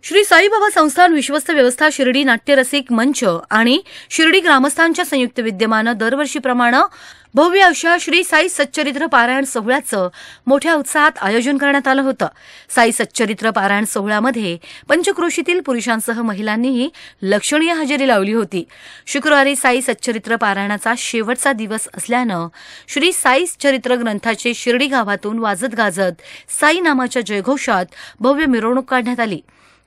श्री साईबाबा संस्थान विश्वस्त व्यवस्था शिर्डी नाट्यरसिक मंच आणि शिर्डी ग्रामस्थांच्या संयुक्त विद्यमानं दरवर्षीप्रमाणे भव्य अशा श्री साई सच्चरित्र पारायण सोहळ्याचं मोठ्या उत्साहात आयोजन करण्यात आलं होतं। साई सच्चरित्र पारायण सोहळ्यामध्ये पंचक्रोशीतील पुरुषांसह महिलांनीही लक्षणीय हजेरी लावली होती। शुक्रवारी साई सच्चरित्र पारायणाचा शेवटचा दिवस असल्यानं श्री साई चरित्र ग्रंथाचे शिर्डी गावातून वाजत गाजत साई नामाच्या जयघोषात भव्य मिरवणूक काढण्यात आली।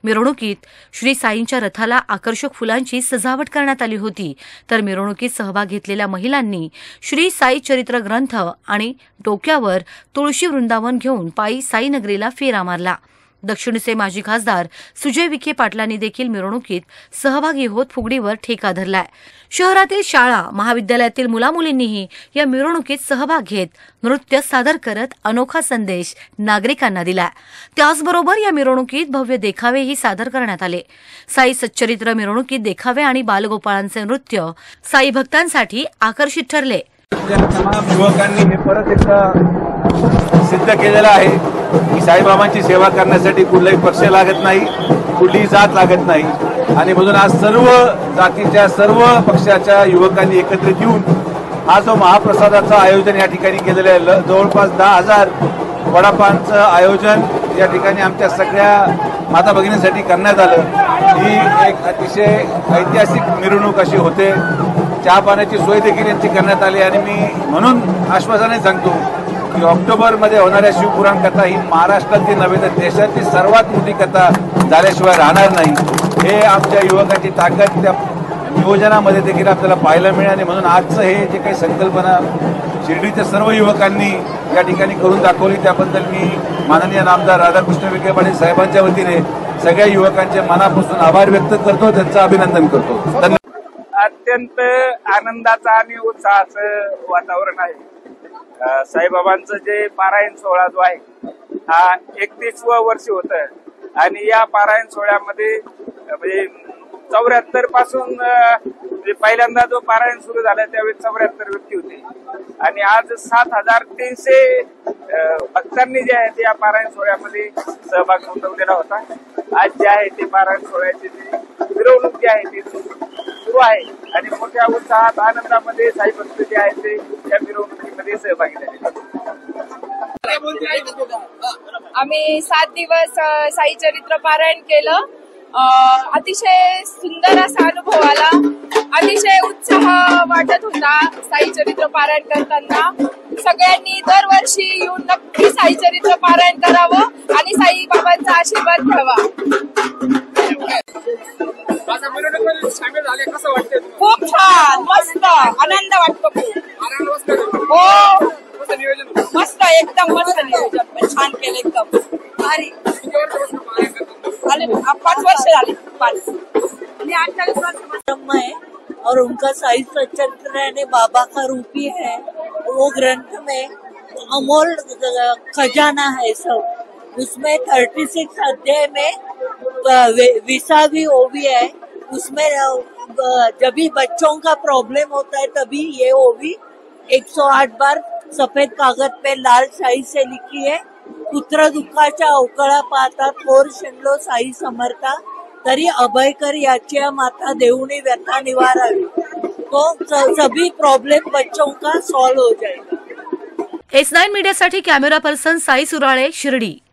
मिरवणुकीत श्री साईंच्या रथाला आकर्षक फुलांची सजावट करण्यात आली होती, तर मिरवणुकीत सहभाग घेतलेल्या महिलांनी श्री साई चरित्र ग्रंथ आणि डोक्यावर तुळशी वृंदावन घेऊन पायी साई नगरीला फेरा मारला। दक्षिणचे माजी खासदार सुजय विखे पाटलांनी देखील मिरवणुकीत सहभागी होत फुगडीवर ठेका धरलाय। शहरातील शाळा महाविद्यालयातील मुलामुलींनीही या मिरवणुकीत सहभाग घेत नृत्य सादर करत अनोखा संदेश नागरिकांना दिलाय। त्याचबरोबर या मिरवणुकीत भव्य देखावेही सादर करण्यात आले। साई सच्चरित्र मिरवणुकीत देखावे आणि बालगोपाळांचे नृत्य साई भक्तांसाठी आकर्षित ठरले। युवकांनी हे परत एकदा सिद्ध केलेलं आहे की साईबाबांची सेवा करण्यासाठी कुठलाही पक्ष लागत नाही, कुठलीही जात लागत नाही आणि म्हणून आज सर्व जातीच्या सर्व पक्षाच्या युवकांनी एकत्रित येऊन हा जो महाप्रसादाचं आयोजन या ठिकाणी केलेलं आहे, जवळपास 10,000 वडापावचं आयोजन या ठिकाणी आमच्या सगळ्या माता भगिनींसाठी करण्यात आलं। ही एक अतिशय ऐतिहासिक मिरवणूक अशी होते। चहा पाण्याची सोय देखील यांची करण्यात आली आणि मी म्हणून आश्वासनाने सांगतो की ऑक्टोबरमध्ये होणाऱ्या शिवपुराण कथा ही महाराष्ट्रातील नव्हे तर देशातील सर्वात मोठी कथा झाल्याशिवाय राहणार नाही। हे आमच्या युवकांची ताकद त्या नियोजनामध्ये देखील आपल्याला पाहायला मिळेल आणि म्हणून आजचं हे जे काही संकल्पना शिर्डीच्या सर्व युवकांनी या ठिकाणी करून दाखवली त्याबद्दल मी माननीय नामदार राधाकृष्ण विखे पाटील साहेबांच्या वतीने सगळ्या युवकांचे मनापासून आभार व्यक्त करतो, त्यांचं अभिनंदन करतो। धन्यवाद। अत्यंत आनंदाचं आणि उत्साहाचं वातावरण आहे। साईबाबांचं जे पारायण सोहळा जो आहे हा 31वं वर्ष होतं आणि या पारायण सोहळ्यामध्ये म्हणजे 74 पासून पहिल्यांदा जो पारायण सुरू झाला त्यावेळी 74 व्यक्ती होते आणि आज 7,300 भक्तांनी जे आहे या पारायण सोहळ्यामध्ये सहभाग नोंदवलेला होता। आज जे आहे ते पारायण सोहळ्याची मिरवणूक जी आहे ती सुरू आहे आणि मोठ्या उत्साहात आनंदामध्ये साई भक्त जे आहे ते या मिरवणुकीमध्ये सहभागी झाले। आम्ही 7 दिवस साई चरित्र पारायण केलं। अतिशय सुंदर असा अनुभव आला। अतिशय उत्साह वाटत होता साई चरित्र पारायण करताना। सगळ्यांनी दरवर्षी येऊन नक्की साई चरित्र पारायण करावं आणि साई बाबांचा आशीर्वाद घ्यावा। खूप छान, मस्त आनंद वाटतो। हो मस्त, एकदम मस्त नियोजन पण छान केलं एकदम भारी। 5 वर्ष झाले, 5 आणि 28 वर्ष है और उनका साई सच्चरित्र यानी बाबा का रूप ही है। वो ग्रंथ में अमोल खजाना है सब। उसमें 36 अध्याय में विसावी ओवी है। उसमें जब भी बच्चों का प्रॉब्लम होता है तभी ये ओवी 108 बार सफेद कागज पे लाल शाही से लिखी है। पुत्र दुःखाच्या अवकळा पाहता थोर शिणलो साई समर्था, तरी अभय कर याची माता देऊनी व्यथा निवारावी। तो सभी प्रॉब्लम बच्चों का सॉल्व हो जाएगा। S9 मीडियासाठी कॅमेरा पर्सन साई सुराळे, शिर्डी।